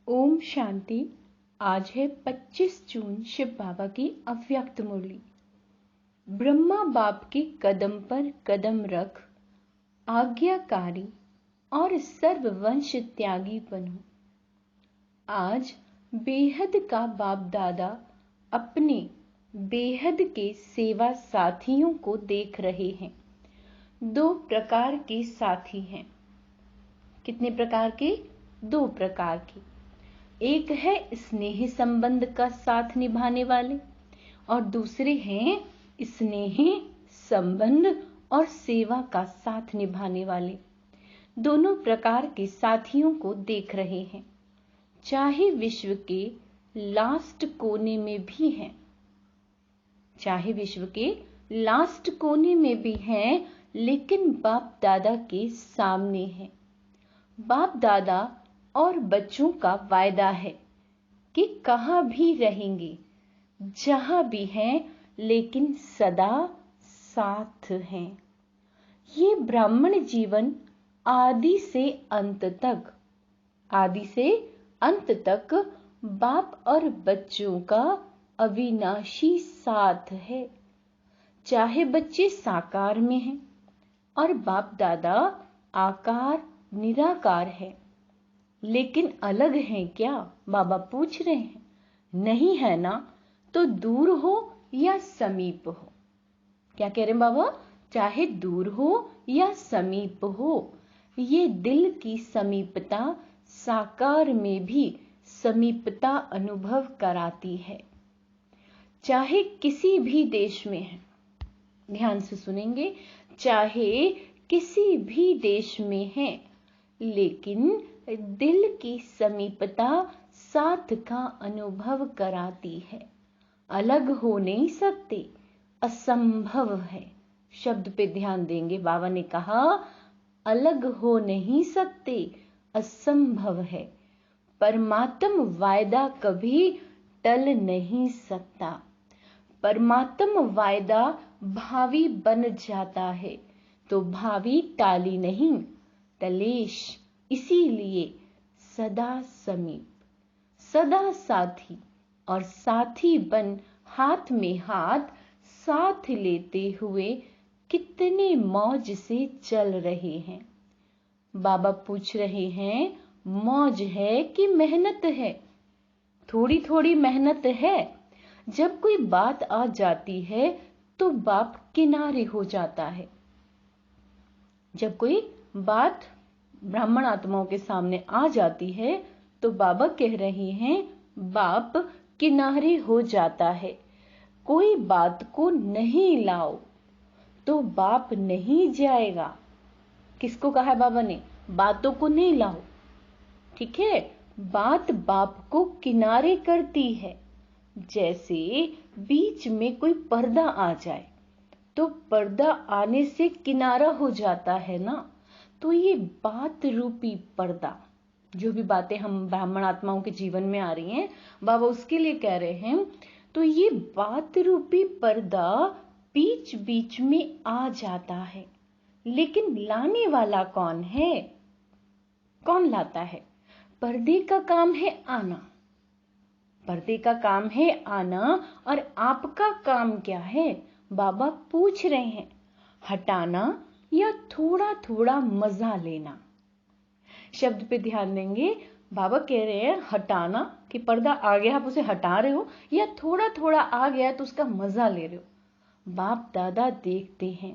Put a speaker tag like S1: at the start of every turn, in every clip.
S1: ओम शांति। आज है 25 जून शिव बाबा की अव्यक्त मुरली। ब्रह्मा बाप के कदम पर कदम रख, आज्ञाकारी और सर्ववंश त्यागी बनो। आज बेहद का बाप दादा अपने बेहद के सेवा साथियों को देख रहे हैं। 2 प्रकार के साथी हैं। कितने प्रकार के? 2 प्रकार के। एक है स्नेह संबंध का साथ निभाने वाले और दूसरे हैं स्नेह संबंध और सेवा का साथ निभाने वाले। दोनों प्रकार के साथियों को देख रहे हैं। चाहे विश्व के लास्ट कोने में भी हैं, चाहे विश्व के लास्ट कोने में भी हैं, लेकिन बाप दादा के सामने हैं। बाप दादा और बच्चों का वायदा है कि कहां भी रहेंगे, जहां भी हैं, लेकिन सदा साथ हैं। ये ब्राह्मण जीवन आदि से अंत तक बाप और बच्चों का अविनाशी साथ है। चाहे बच्चे साकार में हैं और बाप दादा आकार निराकार है, लेकिन अलग हैं क्या? बाबा पूछ रहे हैं। नहीं है ना, तो दूर हो या समीप हो। क्या कह रहे हैं बाबा? चाहे दूर हो या समीप हो, ये दिल की समीपता साकार में भी समीपता अनुभव कराती है। चाहे किसी भी देश में है, ध्यान से सुनेंगे, चाहे किसी भी देश में है, लेकिन दिल की समीपता साथ का अनुभव कराती है। अलग हो नहीं सकते, असंभव है। शब्द पे ध्यान देंगे। बाबा ने कहा अलग हो नहीं सकते, असंभव है। परमात्म वायदा कभी टल नहीं सकता। परमात्म वायदा भावी बन जाता है तो भावी टाली नहीं, टलेश। इसीलिए सदा समीप, सदा साथी और साथी बन हाथ में हाथ साथ लेते हुए कितने मौज से चल रहे हैं। बाबा पूछ रहे हैं, मौज है कि मेहनत है? थोड़ी थोड़ी मेहनत है। जब कोई बात आ जाती है तो बाप किनारे हो जाता है। जब कोई बात ब्राह्मण आत्माओं के सामने आ जाती है तो बाबा कह रहे हैं, बाप किनारे हो जाता है। कोई बात को नहीं लाओ तो बाप नहीं जाएगा। किसको कहा है बाबा ने? बातों को नहीं लाओ, ठीक है। बात बाप को किनारे करती है। जैसे बीच में कोई पर्दा आ जाए तो पर्दा आने से किनारा हो जाता है ना। तो ये बात रूपी पर्दा, जो भी बातें हम ब्राह्मण आत्माओं के जीवन में आ रही हैं, बाबा उसके लिए कह रहे हैं। तो ये बात रूपी पर्दा बीच बीच में आ जाता है, लेकिन लाने वाला कौन है? कौन लाता है? पर्दे का काम है आना, पर्दे का काम है आना। और आपका काम क्या है? बाबा पूछ रहे हैं, हटाना या थोड़ा थोड़ा मजा लेना। शब्द पे ध्यान देंगे। बाबा कह रहे हैं हटाना, कि पर्दा आ गया आप उसे हटा रहे हो, या थोड़ा थोड़ा आ गया तो उसका मजा ले रहे हो। बाप दादा देखते हैं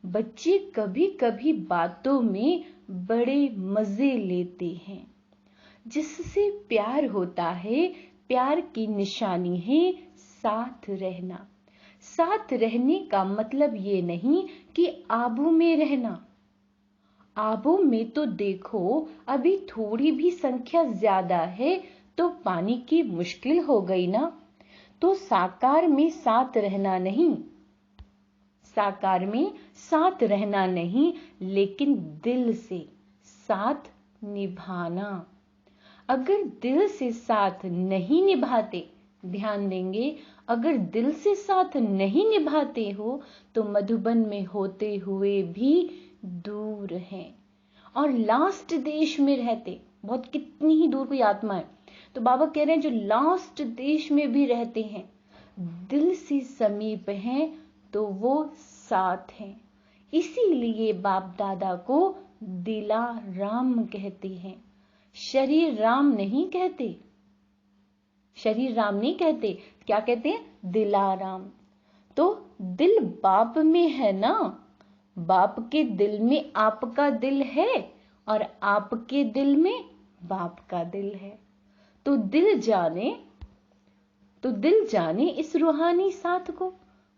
S1: बच्चे कभी कभी बातों में बड़े मजे लेते हैं। जिससे प्यार होता है, प्यार की निशानी है साथ रहना। साथ रहने का मतलब ये नहीं कि आबू में रहना। आबू में तो देखो अभी थोड़ी भी संख्या ज्यादा है तो पानी की मुश्किल हो गई ना। तो साकार में साथ रहना नहीं, साकार में साथ रहना नहीं, लेकिन दिल से साथ निभाना। अगर दिल से साथ नहीं निभाते, ध्यान देंगे, अगर दिल से साथ नहीं निभाते हो तो मधुबन में होते हुए भी दूर हैं और लास्ट देश में रहते, बहुत कितनी ही दूर कोई आत्मा है, तो बाबा कह रहे हैं जो लास्ट देश में भी रहते हैं, दिल से समीप हैं, तो वो साथ हैं। इसीलिए बाप दादा को दिला राम कहते हैं, शरीर राम नहीं कहते। शरीर राम नहीं कहते, क्या कहते हैं? दिलाराम। तो दिल बाप में है ना, बाप के दिल में आपका दिल है और आपके दिल में बाप का दिल है। तो दिल जाने इस रूहानी साथ को।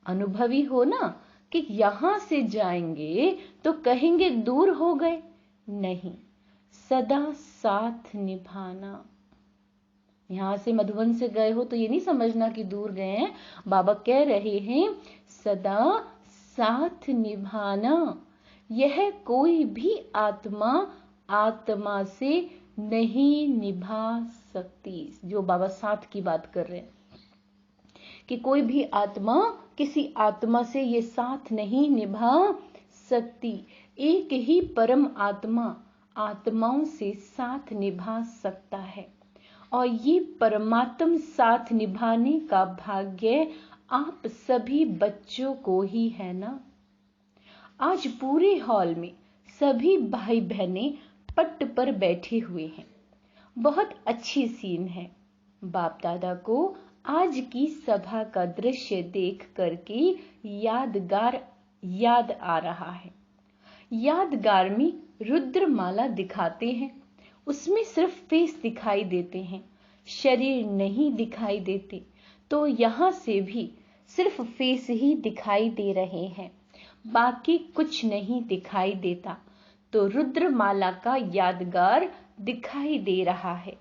S1: अनुभवी हो ना कि यहां से जाएंगे तो कहेंगे दूर हो गए, नहीं, सदा साथ निभाना। यहां से मधुबन से गए हो तो ये नहीं समझना कि दूर गए हैं। बाबा कह रहे हैं सदा साथ निभाना। यह कोई भी आत्मा से नहीं निभा सकती। जो बाबा साथ की बात कर रहे हैं कि कोई भी आत्मा किसी आत्मा से ये साथ नहीं निभा सकती। एक ही परम आत्मा आत्माओं से साथ निभा सकता है, और ये परमात्म साथ निभाने का भाग्य आप सभी बच्चों को ही है ना। आज पूरे हॉल में सभी भाई बहनें पट्ट पर बैठे हुए हैं। बहुत अच्छी सीन है। बाप दादा को आज की सभा का दृश्य देख करके याद आ रहा है। यादगार में रुद्रमाला दिखाते हैं, उसमें सिर्फ फेस दिखाई देते हैं, शरीर नहीं दिखाई देते। तो यहां से भी सिर्फ फेस ही दिखाई दे रहे हैं, बाकी कुछ नहीं दिखाई देता। तो रुद्रमाला का यादगार दिखाई दे रहा है।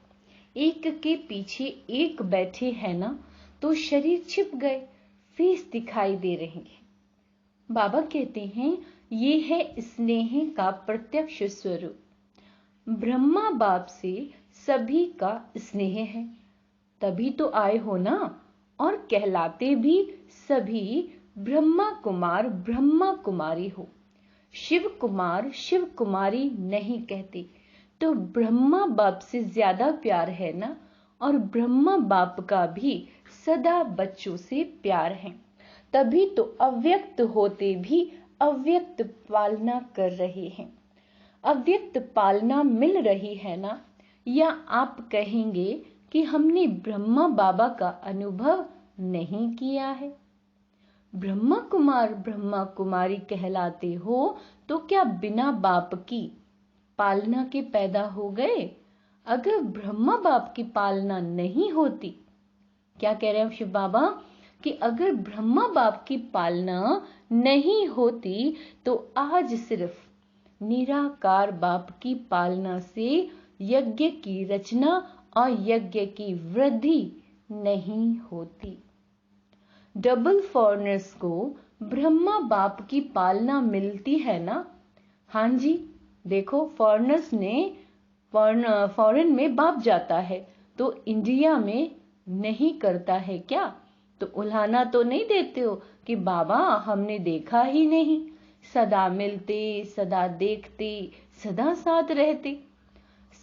S1: एक के पीछे एक बैठे हैं ना, तो शरीर छिप गए, फेस दिखाई दे रहे हैं। बाबा कहते हैं ये है स्नेह का प्रत्यक्ष स्वरूप। ब्रह्मा बाप से सभी का स्नेह है, तभी तो आए हो ना। और कहलाते भी सभी ब्रह्मा कुमार ब्रह्मा कुमारी हो। शिव कुमार शिव कुमारी नहीं कहते। तो ब्रह्मा बाप से ज्यादा प्यार है ना, और ब्रह्मा बाप का भी सदा बच्चों से प्यार है। तभी तो अव्यक्त होते भी अव्यक्त पालना कर रहे हैं। अव्यक्त पालना मिल रही है ना। या आप कहेंगे कि हमने ब्रह्मा बाबा का अनुभव नहीं किया है। ब्रह्मा कुमार ब्रह्मा कुमारी कहलाते हो तो क्या बिना बाप की पालना के पैदा हो गए? अगर ब्रह्मा बाप की पालना नहीं होती, क्या कह रहे हैं शिव बाबा कि अगर ब्रह्मा बाप की पालना नहीं होती तो आज सिर्फ निराकार बाप की पालना से यज्ञ की रचना और यज्ञ की वृद्धि नहीं होती। डबल फॉरेनर्स को ब्रह्मा बाप की पालना मिलती है ना। हाँ जी, देखो फॉरेनर्स ने फॉरेन में बाप जाता है तो इंडिया में नहीं करता है क्या? तो उल्हाना तो नहीं देते हो कि बाबा हमने देखा ही नहीं, सदा मिलते, सदा देखते, सदा साथ रहते।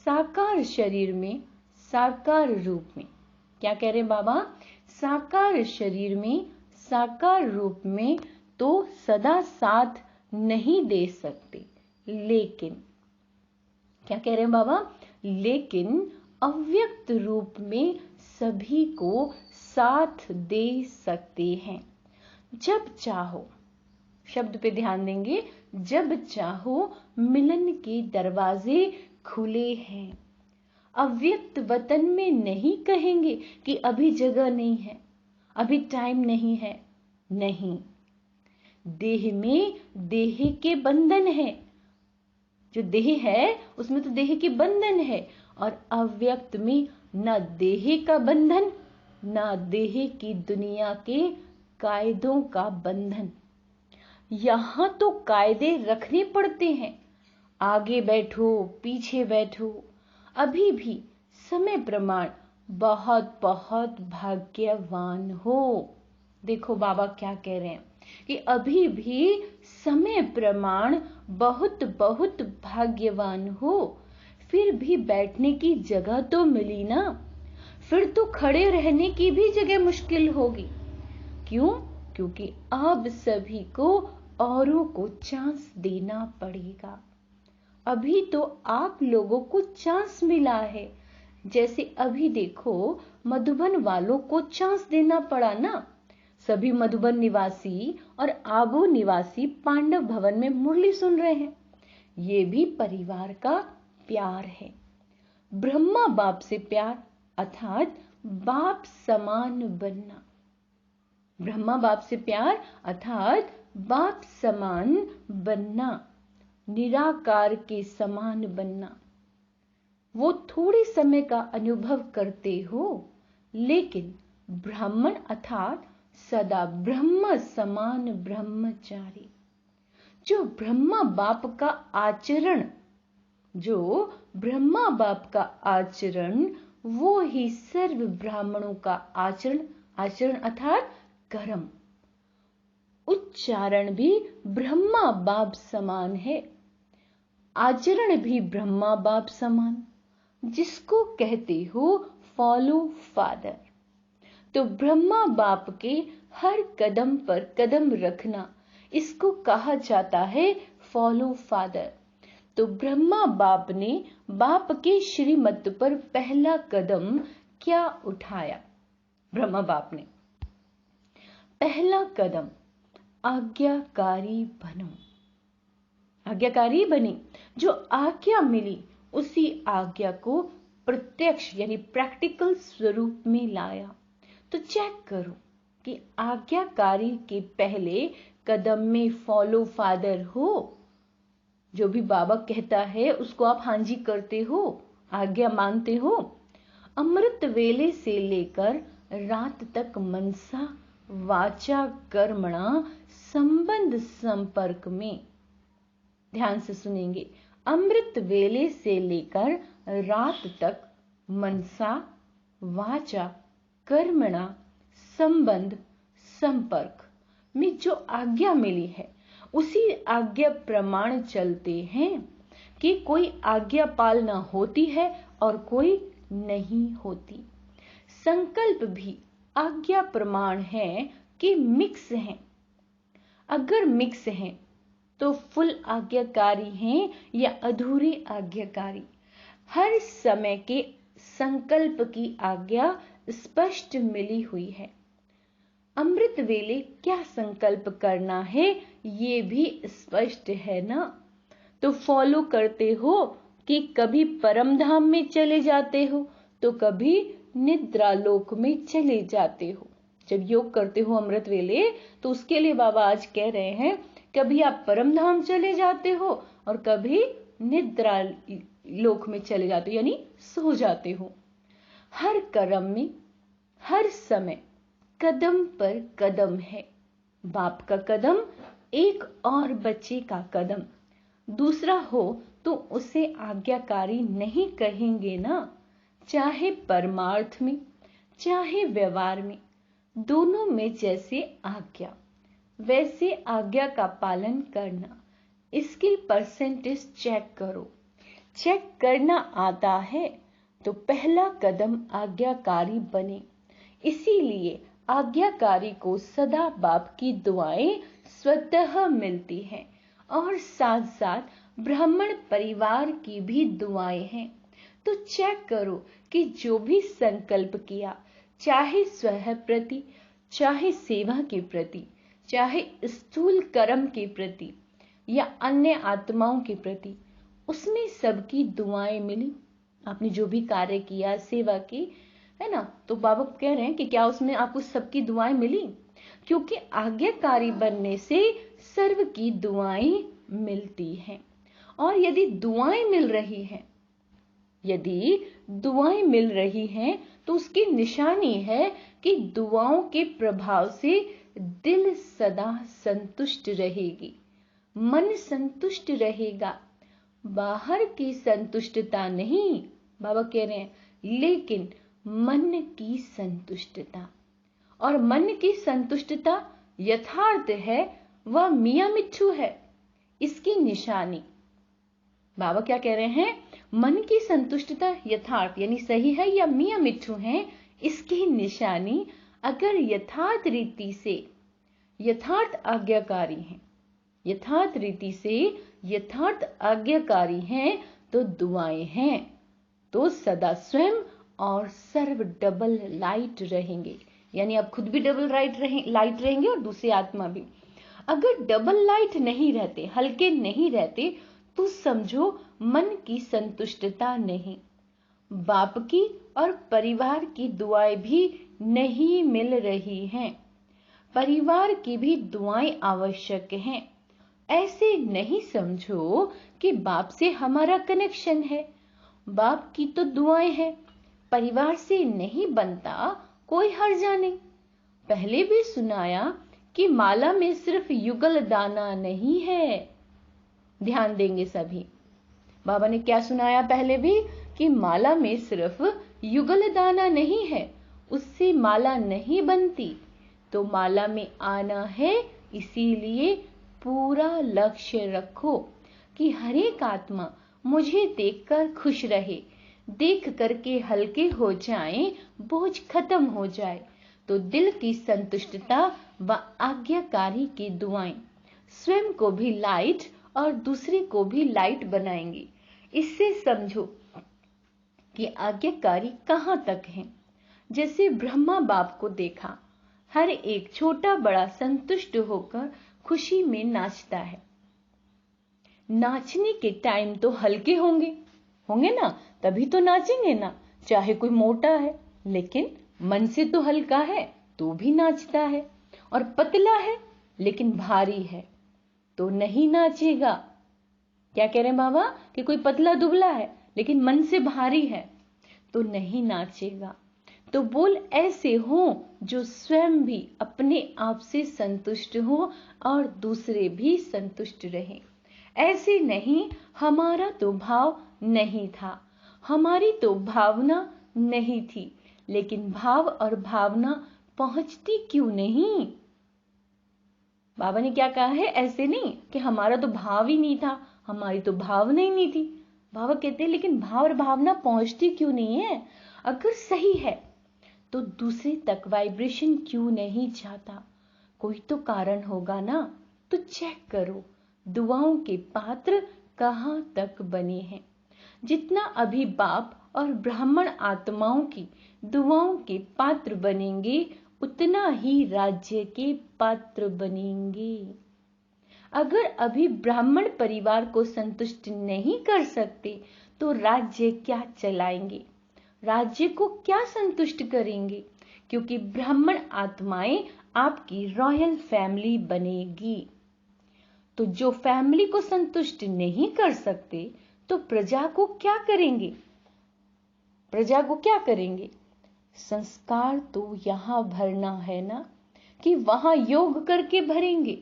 S1: साकार शरीर में, साकार रूप में, क्या कह रहे बाबा? साकार शरीर में, साकार रूप में तो सदा साथ नहीं दे सकते, लेकिन क्या कह रहे हैं बाबा? लेकिन अव्यक्त रूप में सभी को साथ दे सकते हैं। जब चाहो, शब्द पे ध्यान देंगे, जब चाहो मिलन के दरवाजे खुले हैं। अव्यक्त वतन में नहीं कहेंगे कि अभी जगह नहीं है, अभी टाइम नहीं है। नहीं, देह में देह के बंधन है। जो देह है उसमें तो देह के बंधन है, और अव्यक्त में न देह का बंधन न देह की दुनिया के कायदों का बंधन। यहां तो कायदे रखने पड़ते हैं, आगे बैठो पीछे बैठो। अभी भी समय प्रमाण बहुत बहुत भाग्यवान हो। देखो बाबा क्या कह रहे हैं कि अभी भी समय प्रमाण बहुत बहुत भाग्यवान हो। फिर भी बैठने की जगह तो मिली ना। फिर तो खड़े रहने की भी जगह मुश्किल होगी। क्यों? क्योंकि अब सभी को औरों को चांस देना पड़ेगा। अभी तो आप लोगों को चांस मिला है। जैसे अभी देखो, मधुबन वालों को चांस देना पड़ा ना। सभी मधुबन निवासी और आबू निवासी पांडव भवन में मुरली सुन रहे हैं। ये भी परिवार का प्यार है। ब्रह्मा बाप से प्यार अर्थात बाप समान बनना। ब्रह्मा बाप से प्यार अर्थात बाप समान बनना, निराकार के समान बनना। वो थोड़े समय का अनुभव करते हो, लेकिन ब्राह्मण अर्थात सदा ब्रह्म समान ब्रह्मचारी। जो ब्रह्मा बाप का आचरण वो ही सर्व ब्राह्मणों का आचरण अर्थात कर्म। उच्चारण भी ब्रह्मा बाप समान है, आचरण भी ब्रह्मा बाप समान। जिसको कहते हो फॉलो फादर। तो ब्रह्मा बाप के हर कदम पर कदम रखना, इसको कहा जाता है फॉलो फादर। तो ब्रह्मा बाप ने बाप के श्रीमत पर पहला कदम क्या उठाया? ब्रह्मा बाप ने पहला कदम आज्ञाकारी बनो। आज्ञाकारी बने। जो आज्ञा मिली उसी आज्ञा को प्रत्यक्ष यानी प्रैक्टिकल स्वरूप में लाया। तो चेक करो कि आज्ञाकारी के पहले कदम में फॉलो फादर हो। जो भी बाबा कहता है उसको आप हाँ जी करते हो, आज्ञा मानते हो। अमृत वेले से लेकर रात तक मनसा वाचा कर्मणा संबंध संपर्क में। ध्यान से सुनेंगे। अमृत वेले से लेकर रात तक मनसा वाचा कर्मणा संबंध संपर्क में जो आज्ञा मिली है उसी आज्ञा प्रमाण चलते हैं कि कोई आज्ञा पालना होती है और कोई नहीं होती। संकल्प भी आज्ञा प्रमाण है कि मिक्स हैं। अगर मिक्स हैं तो फुल आज्ञाकारी हैं या अधूरे आज्ञाकारी। हर समय के संकल्प की आज्ञा स्पष्ट मिली हुई है। अमृत वेले क्या संकल्प करना है ये भी स्पष्ट है ना। तो फॉलो करते हो कि कभी परम धाम में चले जाते हो तो कभी निद्रा लोक में चले जाते हो। जब योग करते हो अमृत वेले तो उसके लिए बाबा आज कह रहे हैं कभी आप परम धाम चले जाते हो और कभी निद्रा लोक में चले जाते हो यानी सो जाते हो। हर कर्म में हर समय कदम पर कदम है। बाप का कदम एक और बच्चे का कदम दूसरा हो तो उसे आज्ञाकारी नहीं कहेंगे ना। चाहे परमार्थ में चाहे व्यवहार में, दोनों में जैसे आज्ञा वैसे आज्ञा का पालन करना। इसकी परसेंटेज चेक करो। चेक करना आता है तो पहला कदम आज्ञाकारी बने। इसीलिए आज्ञाकारी को सदा बाप की दुआएं स्वतः मिलती हैं और साथ साथ ब्राह्मण परिवार की भी दुआएं हैं। तो चेक करो कि जो भी संकल्प किया, चाहे स्वयं प्रति, चाहे सेवा के प्रति, चाहे स्थूल कर्म के प्रति या अन्य आत्माओं के प्रति, उसमें सबकी दुआएं मिली। आपने जो भी कार्य किया, सेवा की, है ना, तो बाबा कह रहे हैं कि क्या उसमें आपको सबकी दुआएं मिली? क्योंकि आज्ञाकारी बनने से सर्व की दुआएं मिलती हैं। और यदि दुआएं मिल रही हैं तो उसकी निशानी है कि दुआओं के प्रभाव से दिल सदा संतुष्ट रहेगी, मन संतुष्ट रहेगा। बाहर की संतुष्टता नहीं, बाबा कह रहे हैं, लेकिन मन की संतुष्टता। और मन की संतुष्टता यथार्थ है, वह मियां मिट्ठू है। इसकी निशानी बाबा क्या कह रहे हैं, मन की संतुष्टता यथार्थ यानी सही है या मियां मिट्ठू है, इसकी निशानी अगर यथार्थ रीति से यथार्थ आज्ञाकारी है, यथार्थ रीति से यथार्थ आज्ञाकारी हैं तो दुआएं हैं तो सदा स्वयं और सर्व डबल लाइट रहेंगे, यानी आप खुद भी डबल लाइट रहेंगे और दूसरी आत्मा भी। अगर डबल लाइट नहीं रहते, हल्के नहीं रहते, तो समझो मन की संतुष्टता नहीं, बाप की और परिवार की दुआएं भी नहीं मिल रही हैं, परिवार की भी दुआएं आवश्यक हैं। ऐसे नहीं समझो कि बाप से हमारा कनेक्शन है, बाप की तो दुआएं हैं, परिवार से नहीं बनता कोई हर्जा नहीं। पहले भी सुनाया कि माला में सिर्फ युगल दाना नहीं है, ध्यान देंगे सभी। बाबा ने क्या सुनाया पहले भी, कि माला में सिर्फ युगल दाना नहीं है, उससे माला नहीं बनती, तो माला में आना है। इसीलिए पूरा लक्ष्य रखो कि हर एक आत्मा मुझे देखकर खुश रहे, देख करके हल्के हो जाएं, बोझ खत्म हो जाए, तो दिल की संतुष्टता व आज्ञाकारी की दुआएं स्वयं को भी लाइट और दूसरे को भी लाइट बनाएंगी। इससे समझो कि आज्ञाकारी कहां तक है। जैसे ब्रह्मा बाप को देखा, हर एक छोटा बड़ा संतुष्ट होकर खुशी में नाचता है। नाचने के टाइम तो हल्के होंगे ना, तभी तो नाचेंगे ना। चाहे कोई मोटा है लेकिन मन से तो हल्का है तो भी नाचता है, और पतला है लेकिन भारी है तो नहीं नाचेगा। क्या कह रहे हैं बाबा, कि कोई पतला दुबला है लेकिन मन से भारी है तो नहीं नाचेगा। तो बोल ऐसे हो जो स्वयं भी अपने आप से संतुष्ट हो और दूसरे भी संतुष्ट रहें। ऐसे नहीं, हमारा तो भाव नहीं था, हमारी तो भावना नहीं थी, लेकिन भाव और भावना पहुंचती क्यों नहीं। बाबा ने क्या कहा है, ऐसे नहीं कि हमारा तो भाव ही नहीं था, हमारी तो भावना ही नहीं थी। बाबा कहते हैं लेकिन भाव और भावना पहुंचती क्यों नहीं है। अगर सही है तो दूसरे तक वाइब्रेशन क्यों नहीं जाता, कोई तो कारण होगा ना। तो चेक करो दुआओं के पात्र कहां तक बने हैं। जितना अभी बाप और ब्राह्मण आत्माओं की दुआओं के पात्र बनेंगे, उतना ही राज्य के पात्र बनेंगे। अगर अभी ब्राह्मण परिवार को संतुष्ट नहीं कर सकते तो राज्य क्या चलाएंगे, राज्य को क्या संतुष्ट करेंगे, क्योंकि ब्राह्मण आत्माएं आपकी रॉयल फैमिली बनेगी। तो जो फैमिली को संतुष्ट नहीं कर सकते तो प्रजा को क्या करेंगे, प्रजा को क्या करेंगे। संस्कार तो यहां भरना है ना, कि वहां योग करके भरेंगे,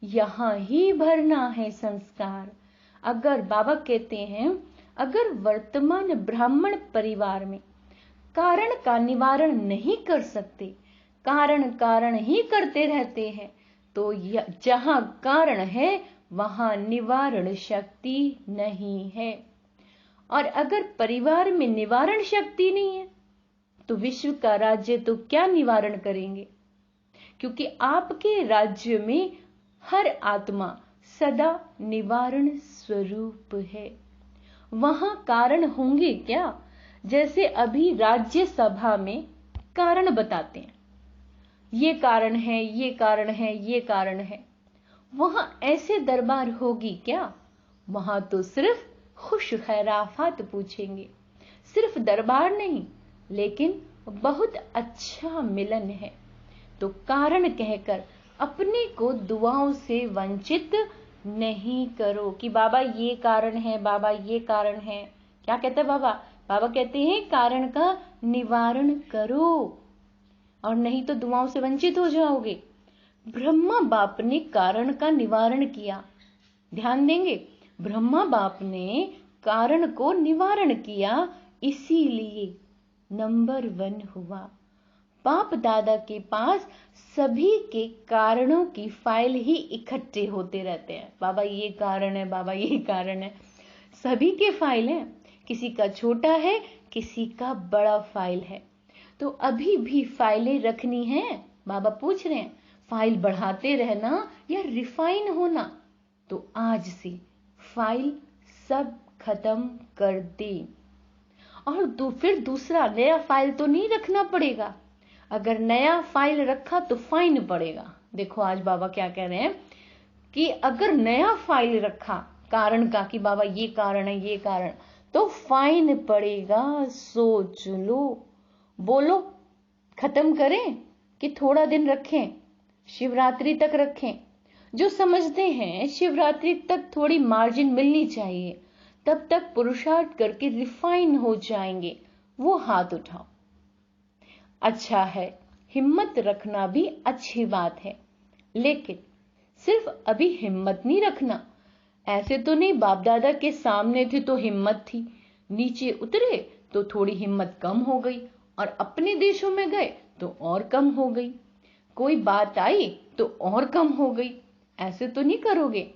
S1: यहां ही भरना है संस्कार। अगर बाबा कहते हैं अगर वर्तमान ब्राह्मण परिवार में कारण का निवारण नहीं कर सकते, कारण ही करते रहते हैं, तो जहां कारण है वहां निवारण शक्ति नहीं है। और अगर परिवार में निवारण शक्ति नहीं है तो विश्व का राज्य तो क्या निवारण करेंगे, क्योंकि आपके राज्य में हर आत्मा सदा निवारण स्वरूप है। वहां कारण होंगे क्या। जैसे अभी राज्य सभा में कारण बताते हैं, ये कारण है, ये कारण है, ये कारण है। वहां ऐसे दरबार होगी क्या, वहां तो सिर्फ खुश खैराफात पूछेंगे। सिर्फ दरबार नहीं लेकिन बहुत अच्छा मिलन है। तो कारण कहकर अपने को दुआओं से वंचित नहीं करो कि बाबा ये कारण है, बाबा ये कारण है। क्या कहते हैं बाबा, बाबा कहते हैं कारण का निवारण करो, और नहीं तो दुआओं से वंचित हो जाओगे। ब्रह्मा बाप ने कारण का निवारण किया, ध्यान देंगे, ब्रह्मा बाप ने कारण को निवारण किया, इसीलिए नंबर 1 हुआ। बाप दादा के पास सभी के कारणों की फाइल ही इकट्ठे होते रहते हैं। बाबा ये कारण है, बाबा ये कारण है। सभी के फाइल हैं, किसी का छोटा है, किसी का बड़ा फाइल है। तो अभी भी फाइलें रखनी है? बाबा पूछ रहे हैं, फाइल बढ़ाते रहना या रिफाइन होना? तो आज से फाइल सब खत्म कर दे। और फिर दूसरा नया फाइल तो नहीं रखना पड़ेगा। अगर नया फाइल रखा तो फाइन पड़ेगा। देखो आज बाबा क्या कह रहे हैं कि अगर नया फाइल रखा कारण का कि बाबा ये कारण है, ये कारण, तो फाइन पड़ेगा। सोच लो, बोलो, खत्म करें कि थोड़ा दिन रखें, शिवरात्रि तक रखें? जो समझते हैं शिवरात्रि तक थोड़ी मार्जिन मिलनी चाहिए, तब तक पुरुषार्थ करके रिफाइन हो जाएंगे, वो हाथ उठाओ। अच्छा है, हिम्मत रखना भी अच्छी बात है, लेकिन सिर्फ अभी हिम्मत नहीं रखना। ऐसे तो नहीं बाप दादा के सामने थे तो हिम्मत थी, नीचे उतरे तो थोड़ी हिम्मत कम हो गई, और अपने देशों में गए तो और कम हो गई, कोई बात आई तो और कम हो गई। ऐसे तो नहीं करोगे।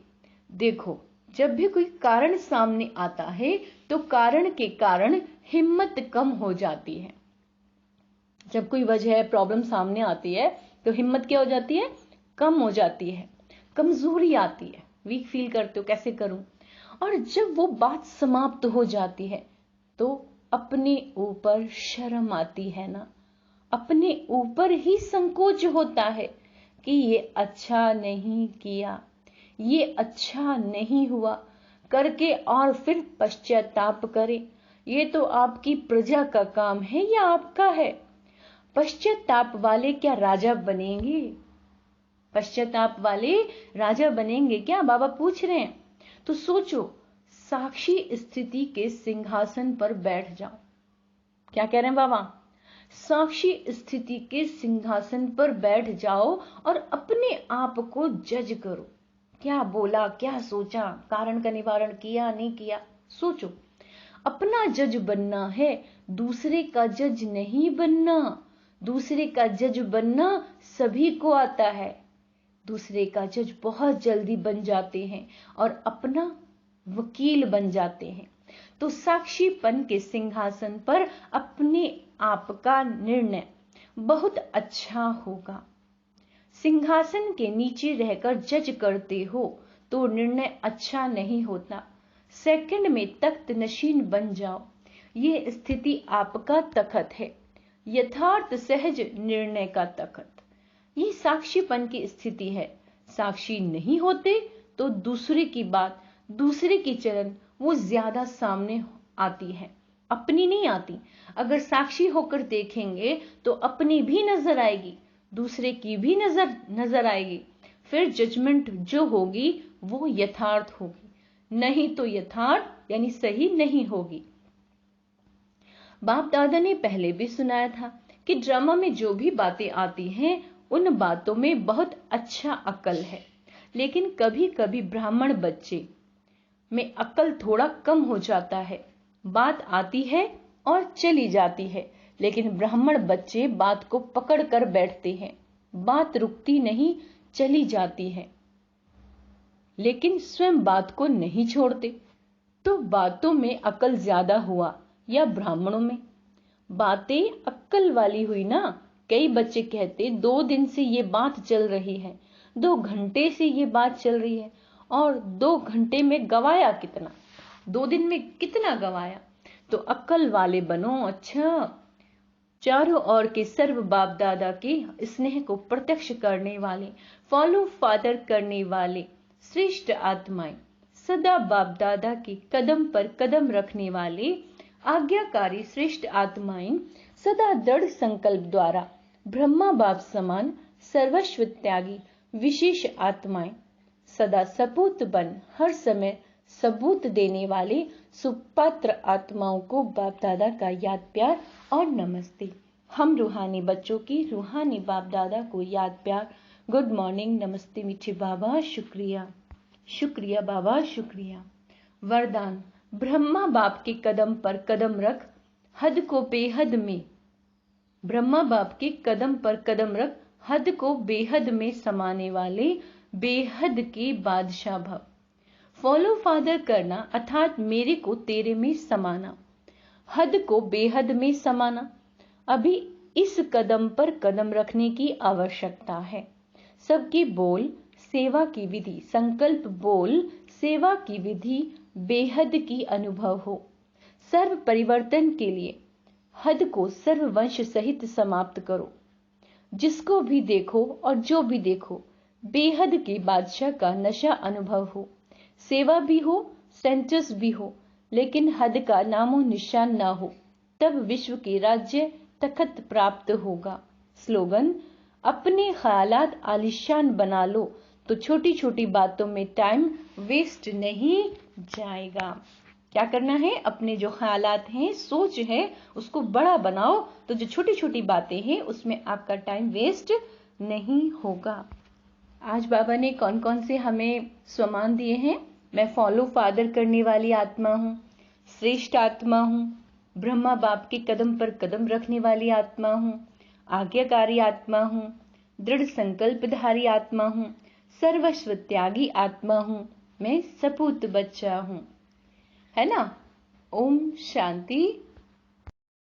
S1: देखो, जब भी कोई कारण सामने आता है तो कारण के कारण हिम्मत कम हो जाती है। जब कोई वजह प्रॉब्लम सामने आती है तो हिम्मत क्या हो जाती है? कम हो जाती है, कमजोरी आती है, वीक फील करते हो, कैसे करूं। और जब वो बात समाप्त हो जाती है तो अपने ऊपर शर्म आती है ना, अपने ऊपर ही संकोच होता है कि ये अच्छा नहीं किया, ये अच्छा नहीं हुआ करके, और फिर पश्चाताप करे। ये तो आपकी प्रजा का काम है या आपका है? पश्चाताप वाले क्या राजा बनेंगे? पश्चाताप वाले राजा बनेंगे क्या? बाबा पूछ रहे हैं। तो सोचो, साक्षी स्थिति के सिंहासन पर बैठ जाओ। क्या कह रहे हैं बाबा? साक्षी स्थिति के सिंहासन पर बैठ जाओ और अपने आप को जज करो। क्या बोला, क्या सोचा, कारण का निवारण किया, नहीं किया, सोचो। अपना जज बनना है, दूसरे का जज नहीं बनना। दूसरे का जज बनना सभी को आता है, दूसरे का जज बहुत जल्दी बन जाते हैं और अपना वकील बन जाते हैं। तो साक्षीपन के सिंहासन पर अपने आप का निर्णय बहुत अच्छा होगा। सिंहासन के नीचे रहकर जज करते हो तो निर्णय अच्छा नहीं होता। सेकंड में तख्त नशीन बन जाओ। ये स्थिति आपका तखत है, यथार्थ सहज निर्णय का तखत। ये साक्षीपन की स्थिति है। साक्षी नहीं होते तो दूसरे की बात, दूसरे की चलन वो ज्यादा सामने आती है, अपनी नहीं आती। अगर साक्षी होकर देखेंगे तो अपनी भी नजर आएगी, दूसरे की भी नजर आएगी। फिर जजमेंट जो होगी वो यथार्थ होगी, नहीं तो यथार्थ यानी सही नहीं होगी। बाप दादा ने पहले भी सुनाया था कि ड्रामा में जो भी बातें आती हैं उन बातों में बहुत अच्छा अकल है, लेकिन कभी कभी ब्राह्मण बच्चे में अकल थोड़ा कम हो जाता है। बात आती है और चली जाती है, लेकिन ब्राह्मण बच्चे बात को पकड़ कर बैठते हैं। बात रुकती नहीं, चली जाती है, लेकिन स्वयं बात को नहीं छोड़ते। तो बातों में अकल ज्यादा हुआ या ब्राह्मणों में? बातें अक्कल वाली हुई ना। कई बच्चे कहते 2 दिन से ये बात चल रही है, 2 घंटे से ये बात चल रही है, और 2 घंटे में गवाया कितना, 2 दिन में कितना गवाया। तो अक्कल वाले बनो। अच्छा, चारों ओर के सर्व बाप दादा के स्नेह को प्रत्यक्ष करने वाले, फॉलो फादर करने वाले श्रेष्ठ आत्माएं, सदा बाप दादा के कदम पर कदम रखने वाले आज्ञाकारी श्रेष्ठ आत्माएं, सदा दृढ़ संकल्प द्वारा ब्रह्मा बाप समान सर्वस्व त्यागी विशेष आत्माएं, सदा सपूत बन हर समय सबूत देने वाले सुपात्र आत्माओं को बाप दादा का याद प्यार और नमस्ते। हम रूहानी बच्चों की रूहानी बाप दादा को याद प्यार, गुड मॉर्निंग, नमस्ते मीठे बाबा, शुक्रिया, शुक्रिया बाबा, शुक्रिया। वरदान, ब्रह्मा बाप के कदम पर कदम रख, हद को बेहद में। ब्रह्मा बाप के कदम पर कदम रख, हद को बेहद में समाने वाले बेहद के बादशाह भव। फॉलो फादर करना अर्थात मेरे को तेरे में समाना, हद को बेहद में समाना। अभी इस कदम पर कदम रखने की आवश्यकता है। सबकी बोल सेवा की विधि, संकल्प बोल सेवा की विधि बेहद की अनुभव हो। सर्व परिवर्तन के लिए हद को सर्ववंश सहित समाप्त करो। जिसको भी देखो और जो भी देखो बेहद के बादशाह का नशा अनुभव हो। सेवा भी हो, सेंटर्स भी हो, लेकिन हद का नामो निशान ना हो, तब विश्व के राज्य तखत प्राप्त होगा। स्लोगन, अपने ख्यालात आलिशान बना लो तो छोटी छोटी बातों में टाइम वेस्ट नहीं जाएगा। क्या करना है? अपने जो ख्यालात हैं, सोच है, उसको बड़ा बनाओ तो जो छोटी छोटी बातें हैं उसमें आपका टाइम वेस्ट नहीं होगा। आज बाबा ने कौन कौन से हमें स्वमान दिए हैं? मैं फॉलो फादर करने वाली आत्मा हूं, श्रेष्ठ आत्मा हूं, ब्रह्मा बाप के कदम पर कदम रखने वाली आत्मा हूं, आज्ञाकारी आत्मा हूं, दृढ़ संकल्पधारी आत्मा हूं, सर्वस्व त्यागी आत्मा हूं, मैं सपूत बच्चा हूं। है ना? ओम शांति।